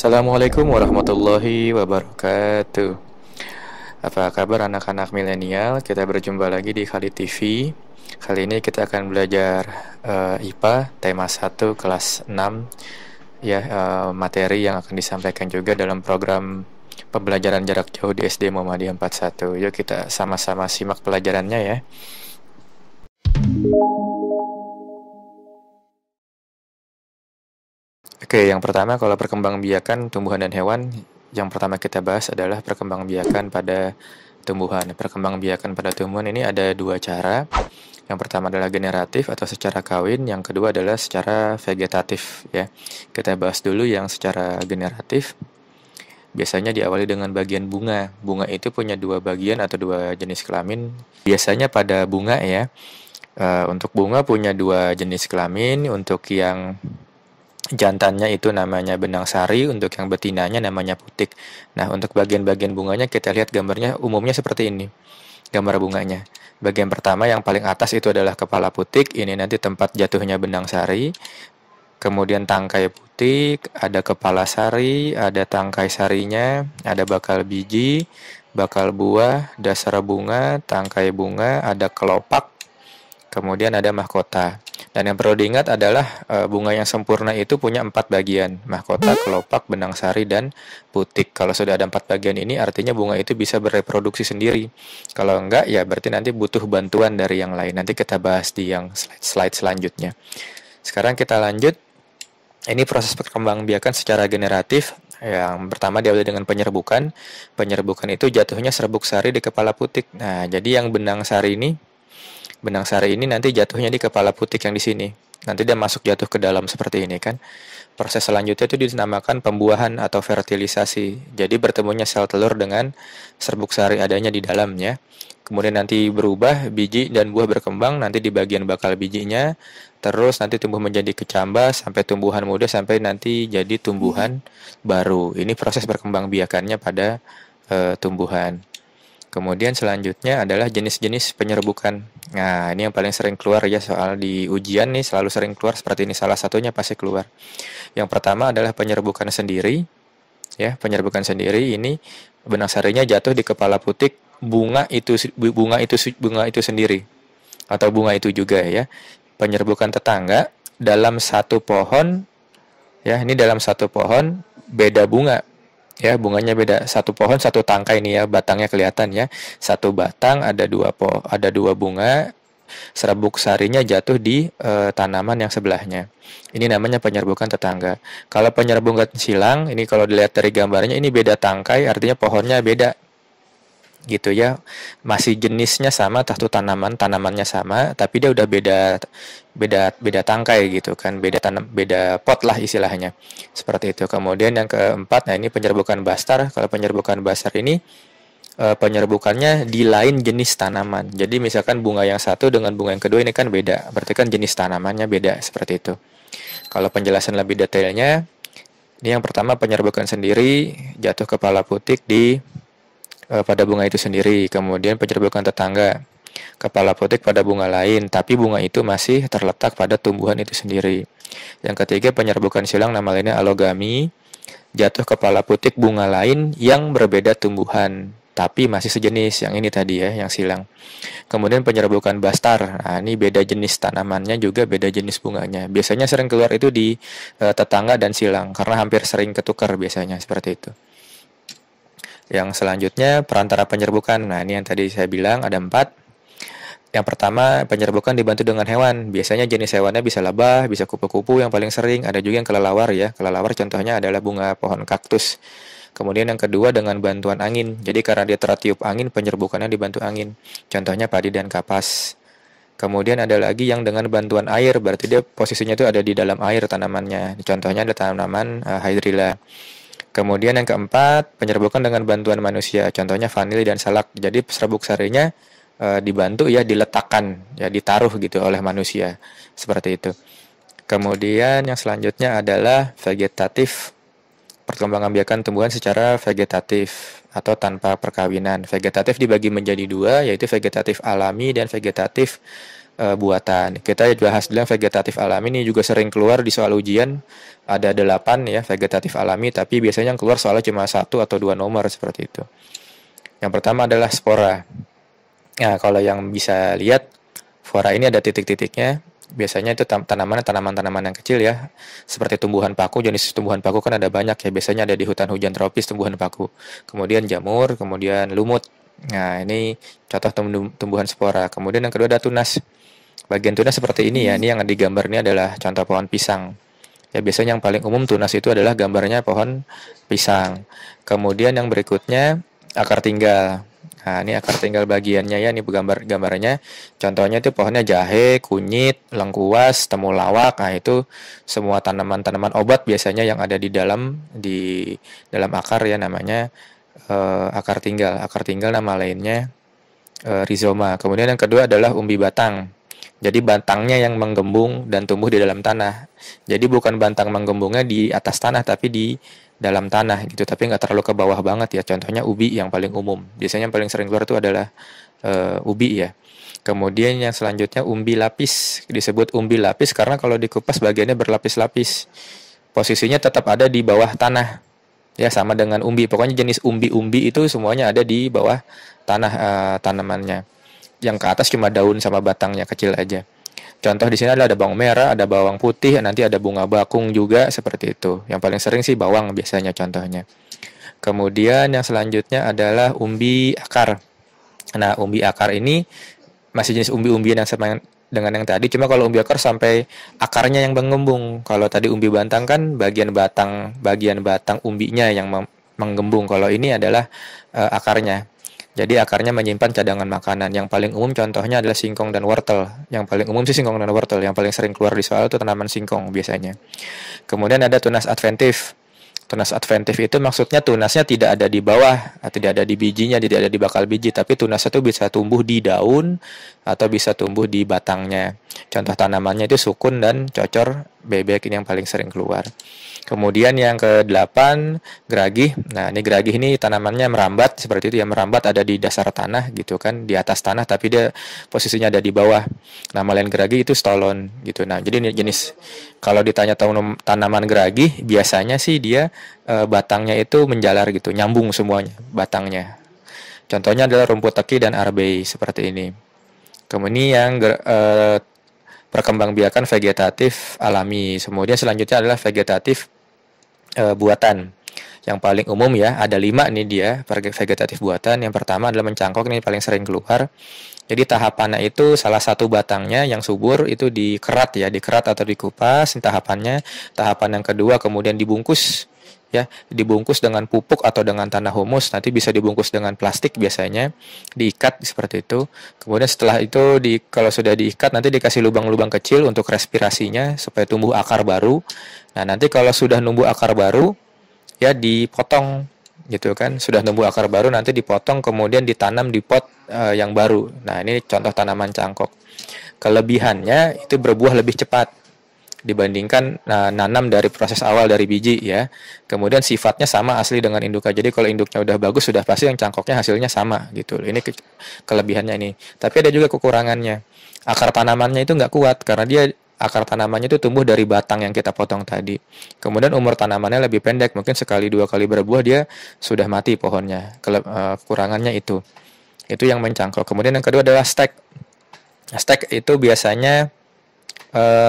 Assalamualaikum warahmatullahi wabarakatuh. Apa kabar anak-anak milenial? Kita berjumpa lagi di Khalid TV. Kali ini kita akan belajar IPA tema 1 kelas 6 ya, materi yang akan disampaikan juga dalam program pembelajaran jarak jauh di SD Muhammadiyah 41. Yuk kita sama-sama simak pelajarannya ya. Oke, yang pertama kalau perkembangbiakan tumbuhan dan hewan, yang pertama kita bahas adalah perkembangbiakan pada tumbuhan. Perkembangbiakan pada tumbuhan ini ada dua cara. Yang pertama adalah generatif atau secara kawin, yang kedua adalah secara vegetatif ya. Kita bahas dulu yang secara generatif. Biasanya diawali dengan bagian bunga. Bunga itu punya dua bagian atau dua jenis kelamin. Biasanya pada bunga ya. Untuk bunga punya dua jenis kelamin. Untuk yang jantannya itu namanya benang sari, untuk yang betinanya namanya putik. Nah, untuk bagian-bagian bunganya kita lihat gambarnya umumnya seperti ini. Gambar bunganya. Bagian pertama yang paling atas itu adalah kepala putik, ini nanti tempat jatuhnya benang sari. Kemudian tangkai putik, ada kepala sari, ada tangkai sarinya, ada bakal biji, bakal buah, dasar bunga, tangkai bunga, ada kelopak, kemudian ada mahkota. Dan yang perlu diingat adalah bunga yang sempurna itu punya 4 bagian. Mahkota, kelopak, benang sari, dan putik. Kalau sudah ada 4 bagian ini artinya bunga itu bisa bereproduksi sendiri. Kalau enggak ya berarti nanti butuh bantuan dari yang lain. Nanti kita bahas di yang slide selanjutnya. Sekarang kita lanjut. Ini proses perkembangbiakan secara generatif. Yang pertama diawali dengan penyerbukan. Penyerbukan itu jatuhnya serbuk sari di kepala putik. Nah, jadi yang benang sari ini nanti jatuhnya di kepala putik yang di sini. Nanti dia masuk jatuh ke dalam seperti ini kan. Proses selanjutnya itu dinamakan pembuahan atau fertilisasi. Jadi bertemunya sel telur dengan serbuk sari adanya di dalamnya. Kemudian nanti berubah, biji dan buah berkembang nanti di bagian bakal bijinya. Terus nanti tumbuh menjadi kecambah sampai tumbuhan muda sampai nanti jadi tumbuhan baru. Ini proses berkembangbiakannya pada tumbuhan. Kemudian selanjutnya adalah jenis-jenis penyerbukan. Nah, ini yang paling sering keluar ya soal di ujian nih selalu sering keluar seperti ini. Salah satunya pasti keluar. Yang pertama adalah penyerbukan sendiri. Ya, penyerbukan sendiri ini benang sarinya jatuh di kepala putik bunga itu sendiri atau bunga itu juga ya. Penyerbukan tetangga dalam satu pohon ya, ini dalam satu pohon beda bunga. Ya, bunganya beda. Satu pohon satu tangkai ini ya, batangnya kelihatan ya. Satu batang ada dua bunga. Serbuk sarinya jatuh di tanaman yang sebelahnya. Ini namanya penyerbukan tetangga. Kalau penyerbukan silang, ini kalau dilihat dari gambarnya ini beda tangkai, artinya pohonnya beda. Gitu ya. Masih jenisnya sama, tanamannya sama, tapi dia udah beda tangkai gitu kan, beda pot lah istilahnya. Seperti itu. Kemudian yang keempat, nah ini penyerbukan bastar. Kalau penyerbukan bastar ini penyerbukannya di lain jenis tanaman. Jadi misalkan bunga yang satu dengan bunga yang kedua ini kan beda, berarti kan jenis tanamannya beda seperti itu. Kalau penjelasan lebih detailnya, ini yang pertama penyerbukan sendiri jatuh kepala putik pada bunga itu sendiri. Kemudian penyerbukan tetangga, kepala putik pada bunga lain, tapi bunga itu masih terletak pada tumbuhan itu sendiri. Yang ketiga penyerbukan silang, nama lainnya alogami, jatuh kepala putik bunga lain yang berbeda tumbuhan, tapi masih sejenis. Yang ini tadi ya, yang silang. Kemudian penyerbukan bastar, nah ini beda jenis tanamannya juga beda jenis bunganya. Biasanya sering keluar itu di tetangga dan silang, karena hampir sering ketukar biasanya seperti itu. Yang selanjutnya perantara penyerbukan. Nah, ini yang tadi saya bilang ada 4. Yang pertama penyerbukan dibantu dengan hewan. Biasanya jenis hewannya bisa lebah, bisa kupu-kupu yang paling sering. Ada juga yang kelelawar ya. Kelelawar contohnya adalah bunga pohon kaktus. Kemudian yang kedua dengan bantuan angin. Jadi karena dia tertiup angin, penyerbukannya dibantu angin. Contohnya padi dan kapas. Kemudian ada lagi yang dengan bantuan air. Berarti dia posisinya itu ada di dalam air tanamannya. Contohnya ada tanaman hydrilla. Kemudian yang keempat, penyerbukan dengan bantuan manusia, contohnya vanili dan salak. Jadi serbuk sarinya dibantu ya, diletakkan, ya ditaruh gitu oleh manusia, seperti itu. Kemudian yang selanjutnya adalah vegetatif, perkembangbiakan tumbuhan secara vegetatif atau tanpa perkawinan. Vegetatif dibagi menjadi 2, yaitu vegetatif alami dan vegetatif buatan. Kita bahas dulu yang vegetatif alami, ini juga sering keluar di soal ujian, ada 8 ya vegetatif alami, tapi biasanya yang keluar soalnya cuma 1 atau 2 nomor seperti itu. Yang pertama adalah spora. Nah, kalau yang bisa lihat, spora ini ada titik-titiknya. Biasanya itu tanaman-tanaman yang kecil ya, seperti tumbuhan paku. Jenis tumbuhan paku kan ada banyak ya, biasanya ada di hutan hujan tropis tumbuhan paku. Kemudian jamur, kemudian lumut. Nah, ini contoh tumbuhan spora. Kemudian yang kedua ada tunas. Bagian tunas seperti ini ya, ini yang digambar ini adalah contoh pohon pisang. Ya, biasanya yang paling umum tunas itu adalah gambarnya pohon pisang. Kemudian yang berikutnya akar tinggal. Nah, ini akar tinggal bagiannya ya, ini gambarnya. Contohnya itu pohonnya jahe, kunyit, lengkuas, temulawak. Nah, itu semua tanaman-tanaman obat biasanya yang ada di dalam akar ya, namanya akar tinggal. Akar tinggal nama lainnya rizoma. Kemudian yang kedua adalah umbi batang. Jadi batangnya yang menggembung dan tumbuh di dalam tanah. Jadi bukan batang menggembungnya di atas tanah, tapi di dalam tanah gitu. Tapi nggak terlalu ke bawah banget ya. Contohnya ubi yang paling umum. Biasanya yang paling sering keluar itu adalah ubi ya. Kemudian yang selanjutnya umbi lapis. Disebut umbi lapis karena kalau dikupas bagiannya berlapis-lapis. Posisinya tetap ada di bawah tanah. Ya, sama dengan umbi. Pokoknya jenis umbi-umbi itu semuanya ada di bawah tanah tanamannya. Yang ke atas cuma daun sama batangnya kecil aja. Contoh di sini ada bawang merah, ada bawang putih, nanti ada bunga bakung juga seperti itu. Yang paling sering sih bawang biasanya contohnya. Kemudian yang selanjutnya adalah umbi akar. Nah, umbi akar ini masih jenis umbi-umbian yang sama dengan yang tadi, cuma kalau umbi akar sampai akarnya yang menggembung. Kalau tadi umbi batang kan bagian batang umbinya yang menggembung. Kalau ini adalah akarnya. Jadi akarnya menyimpan cadangan makanan. Yang paling umum contohnya adalah singkong dan wortel. Yang paling umum sih singkong dan wortel. Yang paling sering keluar di soal itu tanaman singkong biasanya. Kemudian ada tunas adventif. Tunas adventif itu maksudnya tunasnya tidak ada di bawah, tidak ada di bijinya, tidak ada di bakal biji, tapi tunasnya itu bisa tumbuh di daun atau bisa tumbuh di batangnya. Contoh tanamannya itu sukun dan cocor bebek, ini yang paling sering keluar. Kemudian yang ke-8 geragih. Nah, ini geragih ini tanamannya merambat seperti itu ya, merambat ada di dasar tanah gitu kan, di atas tanah tapi dia posisinya ada di bawah. Nama lain geragih itu stolon gitu. Nah, jadi ini jenis kalau ditanya tanaman geragih biasanya sih dia batangnya itu menjalar gitu, nyambung semuanya batangnya. Contohnya adalah rumput teki dan arbei seperti ini. Kemudian yang perkembangbiakan vegetatif alami. Kemudian selanjutnya adalah vegetatif buatan. Yang paling umum ya, ada 5 nih dia vegetatif buatan. Yang pertama adalah mencangkok, ini paling sering keluar. Jadi tahapannya itu salah satu batangnya yang subur itu dikerat ya, dikerat atau dikupas tahapannya. Tahapan yang kedua kemudian dibungkus ya, dibungkus dengan pupuk atau dengan tanah humus, nanti bisa dibungkus dengan plastik biasanya, diikat seperti itu. Kemudian setelah itu kalau sudah diikat nanti dikasih lubang-lubang kecil untuk respirasinya supaya tumbuh akar baru. Nah, nanti kalau sudah numbuh akar baru ya dipotong gitu kan. Sudah numbuh akar baru nanti dipotong kemudian ditanam di pot yang baru. Nah, ini contoh tanaman cangkok. Kelebihannya itu berbuah lebih cepat dibandingkan nanam dari proses awal dari biji ya. Kemudian sifatnya sama asli dengan induknya. Jadi kalau induknya udah bagus sudah pasti yang cangkoknya hasilnya sama gitu. Ini kelebihannya ini. Tapi ada juga kekurangannya. Akar tanamannya itu nggak kuat karena akar tanamannya itu tumbuh dari batang yang kita potong tadi. Kemudian umur tanamannya lebih pendek, mungkin sekali 2 kali berbuah dia sudah mati pohonnya. Kekurangannya itu. Itu yang mencangkok. Kemudian yang kedua adalah stek. Stek itu biasanya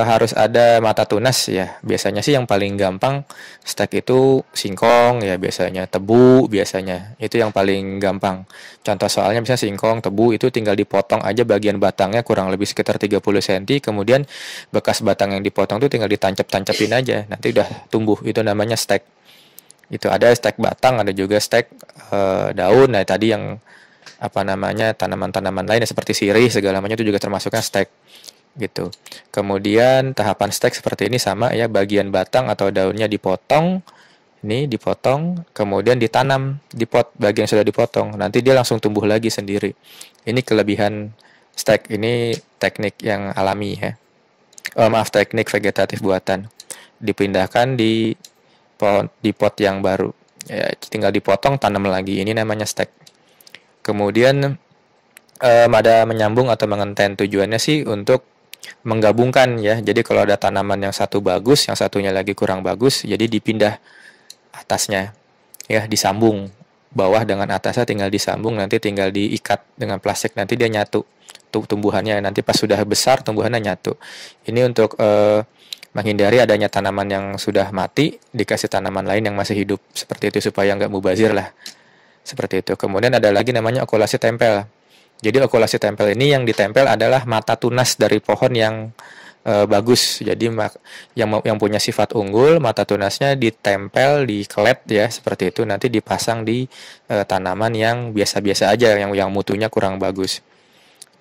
harus ada mata tunas ya. Biasanya sih yang paling gampang stek itu singkong ya, biasanya tebu biasanya. Itu yang paling gampang. Contoh soalnya misalnya singkong, tebu itu tinggal dipotong aja bagian batangnya kurang lebih sekitar 30 cm, kemudian bekas batang yang dipotong itu tinggal ditancap-tancapin aja. Nanti udah tumbuh. Itu namanya stek. Itu ada stek batang, ada juga stek daun. Nah, tadi yang apa namanya tanaman-tanaman lain seperti sirih segala macam itu juga termasuknya stek gitu. Kemudian tahapan stek seperti ini sama ya, bagian batang atau daunnya dipotong, ini dipotong, kemudian ditanam di pot bagian yang sudah dipotong, nanti dia langsung tumbuh lagi sendiri. Ini kelebihan stek, ini teknik yang alami ya. Maaf, teknik vegetatif buatan. Dipindahkan di pot yang baru. Ya, tinggal dipotong, tanam lagi. Ini namanya stek. Kemudian ada menyambung atau mengenten. Tujuannya sih untuk menggabungkan ya. Jadi kalau ada tanaman yang satu bagus, yang satunya lagi kurang bagus, jadi dipindah atasnya ya, disambung. Bawah dengan atasnya tinggal disambung, nanti tinggal diikat dengan plastik, nanti dia nyatu. Tumbuhannya nanti pas sudah besar tumbuhannya nyatu. Ini untuk menghindari adanya tanaman yang sudah mati dikasih tanaman lain yang masih hidup, seperti itu supaya nggak mubazir lah. Seperti itu. Kemudian ada lagi namanya okulasi tempel. Jadi okulasi tempel ini yang ditempel adalah mata tunas dari pohon yang bagus. Jadi yang punya sifat unggul, mata tunasnya ditempel di klet ya, seperti itu. Nanti dipasang di tanaman yang biasa-biasa aja, yang mutunya kurang bagus.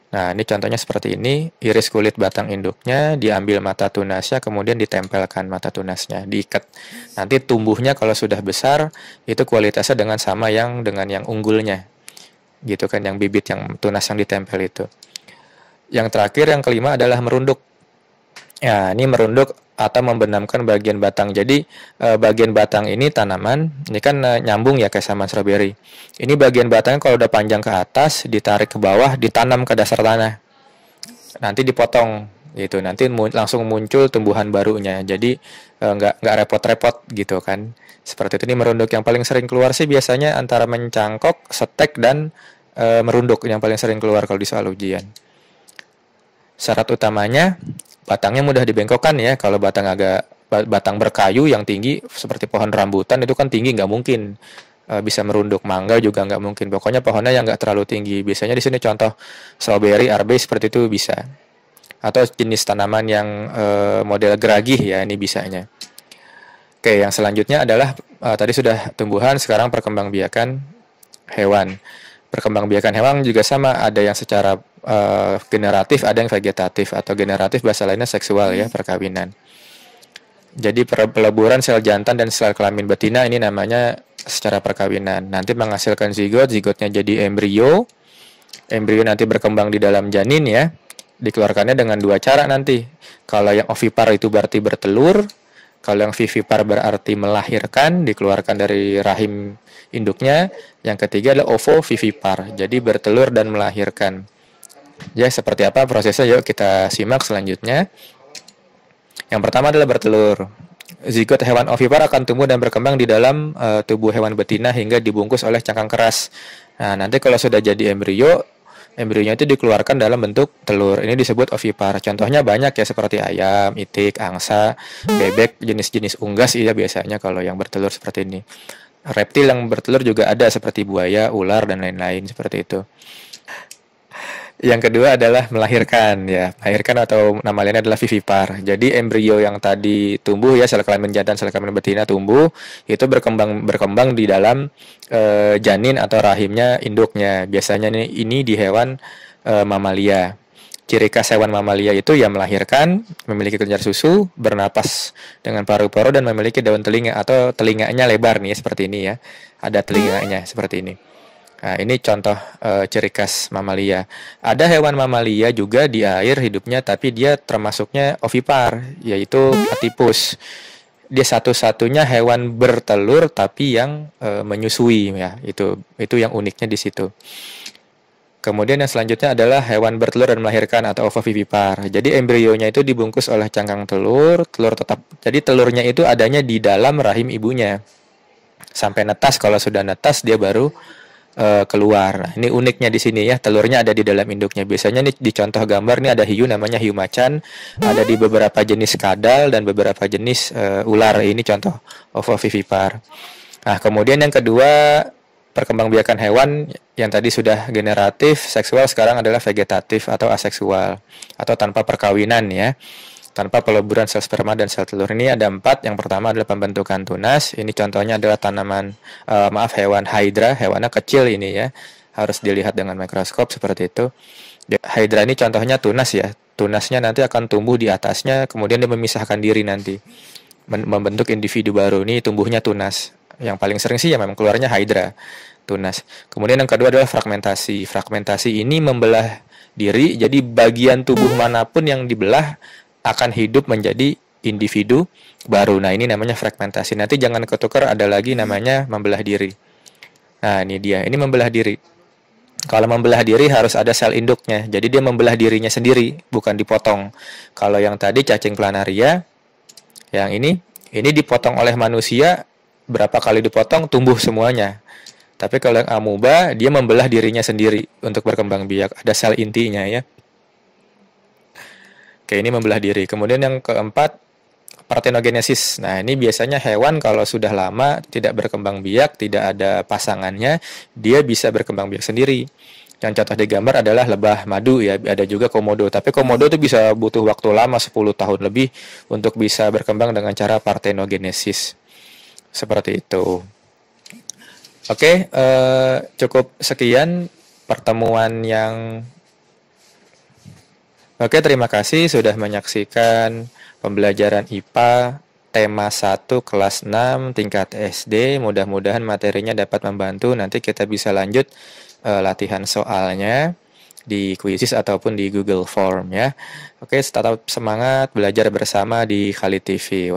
Nah, ini contohnya seperti ini, iris kulit batang induknya, diambil mata tunasnya, kemudian ditempelkan mata tunasnya, diikat. Nanti tumbuhnya kalau sudah besar, itu kualitasnya dengan yang unggulnya. Gitu kan, yang bibit, yang tunas yang ditempel itu. Yang terakhir, yang kelima adalah merunduk. Ya, ini merunduk atau membenamkan bagian batang. Jadi bagian batang ini tanaman, ini kan nyambung ya kayak sama strawberry. Ini bagian batangnya kalau udah panjang ke atas, ditarik ke bawah, ditanam ke dasar tanah. Nanti dipotong gitu. Nanti langsung muncul tumbuhan barunya. Jadi nggak repot-repot gitu kan. Seperti itu. Ini merunduk yang paling sering keluar sih biasanya antara mencangkok, setek dan merunduk yang paling sering keluar kalau di soal ujian. Syarat utamanya batangnya mudah dibengkokkan ya. Kalau batang berkayu yang tinggi seperti pohon rambutan itu kan tinggi, nggak mungkin bisa merunduk. Mangga juga nggak mungkin. Pokoknya pohonnya yang nggak terlalu tinggi. Biasanya di sini contoh strawberry, arbe seperti itu bisa. Atau jenis tanaman yang model geragih ya, ini bisanya. Oke, yang selanjutnya adalah tadi sudah tumbuhan, sekarang perkembangbiakan hewan. Perkembangbiakan hewan juga sama, ada yang secara generatif, ada yang vegetatif, atau generatif bahasa lainnya seksual ya, perkawinan. Jadi peleburan sel jantan dan sel kelamin betina ini namanya secara perkawinan. Nanti menghasilkan zigot, zigotnya jadi embrio. Embrio nanti berkembang di dalam janin ya. Dikeluarkannya dengan dua cara nanti. Kalau yang ovipar itu berarti bertelur. Kalau yang vivipar berarti melahirkan, dikeluarkan dari rahim induknya. Yang ketiga adalah ovovivipar, jadi bertelur dan melahirkan. Ya, seperti apa prosesnya? Yuk kita simak selanjutnya. Yang pertama adalah bertelur. Zigot hewan ovipar akan tumbuh dan berkembang di dalam tubuh hewan betina hingga dibungkus oleh cangkang keras. Nah, nanti kalau sudah jadi embrio, embrionya itu dikeluarkan dalam bentuk telur. Ini disebut ovipar. Contohnya banyak ya, seperti ayam, itik, angsa, bebek, jenis-jenis unggas ya biasanya kalau yang bertelur seperti ini. Reptil yang bertelur juga ada seperti buaya, ular, dan lain-lain seperti itu. Yang kedua adalah melahirkan ya. Melahirkan atau nama lainnya adalah vivipar. Jadi embrio yang tadi tumbuh ya, sel kelamin jantan, sel kelamin betina tumbuh, itu berkembang di dalam janin atau rahimnya induknya. Biasanya ini di hewan mamalia. Ciri khas hewan mamalia itu ya melahirkan, memiliki kelenjar susu, bernapas dengan paru-paru, dan memiliki daun telinga atau telinganya lebar nih seperti ini ya. Ada telinganya seperti ini. Nah, ini contoh ciri khas mamalia. Ada hewan mamalia juga di air hidupnya, tapi dia termasuknya ovipar, yaitu platypus. Dia satu-satunya hewan bertelur tapi yang menyusui ya. Itu yang uniknya di situ. Kemudian yang selanjutnya adalah hewan bertelur dan melahirkan atau ovovivipar. Jadi embrionya itu dibungkus oleh cangkang telur tetap. Jadi telurnya itu adanya di dalam rahim ibunya. Sampai netas, kalau sudah netas dia baru keluar. Nah, ini uniknya di sini ya, telurnya ada di dalam induknya. Biasanya nih di contoh gambar nih ada hiu namanya hiu macan, ada di beberapa jenis kadal dan beberapa jenis ular. Ini contoh ovovivipar. Nah, kemudian yang kedua, perkembangbiakan hewan yang tadi sudah generatif, seksual, sekarang adalah vegetatif atau aseksual atau tanpa perkawinan ya. Tanpa peleburan sel sperma dan sel telur. Ini ada 4. Yang pertama adalah pembentukan tunas. Ini contohnya adalah hewan hydra, hewannya kecil ini ya. Harus dilihat dengan mikroskop seperti itu. Hydra ini contohnya tunas ya. Tunasnya nanti akan tumbuh di atasnya, kemudian dia memisahkan diri nanti. Membentuk individu baru. Ini tumbuhnya tunas. Yang paling sering sih ya memang keluarnya hydra, tunas. Kemudian yang kedua adalah fragmentasi. Fragmentasi ini membelah diri, jadi bagian tubuh manapun yang dibelah akan hidup menjadi individu baru. Nah, ini namanya fragmentasi. Nanti jangan ketukar, ada lagi namanya membelah diri. Nah, ini dia. Ini membelah diri. Kalau membelah diri harus ada sel induknya. Jadi dia membelah dirinya sendiri, bukan dipotong. Kalau yang tadi cacing planaria, yang ini dipotong oleh manusia, berapa kali dipotong tumbuh semuanya. Tapi kalau yang amuba, dia membelah dirinya sendiri untuk berkembang biak. Ada sel intinya ya. Oke, ini membelah diri. Kemudian yang keempat, partenogenesis. Nah, ini biasanya hewan kalau sudah lama tidak berkembang biak, tidak ada pasangannya, dia bisa berkembang biak sendiri. Yang contoh di gambar adalah lebah madu ya, ada juga komodo. Tapi komodo itu bisa butuh waktu lama 10 tahun lebih untuk bisa berkembang dengan cara partenogenesis. Seperti itu. Oke, cukup sekian pertemuan yang Oke, terima kasih sudah menyaksikan pembelajaran IPA tema 1 kelas 6 tingkat SD. Mudah-mudahan materinya dapat membantu. Nanti kita bisa lanjut latihan soalnya di Quizzes ataupun di Google Form ya. Oke, tetap semangat belajar bersama di Khalid TV.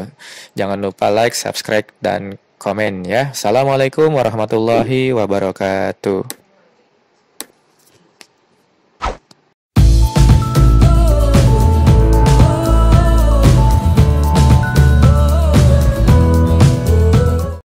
Jangan lupa like, subscribe, dan komen ya. Assalamualaikum warahmatullahi wabarakatuh.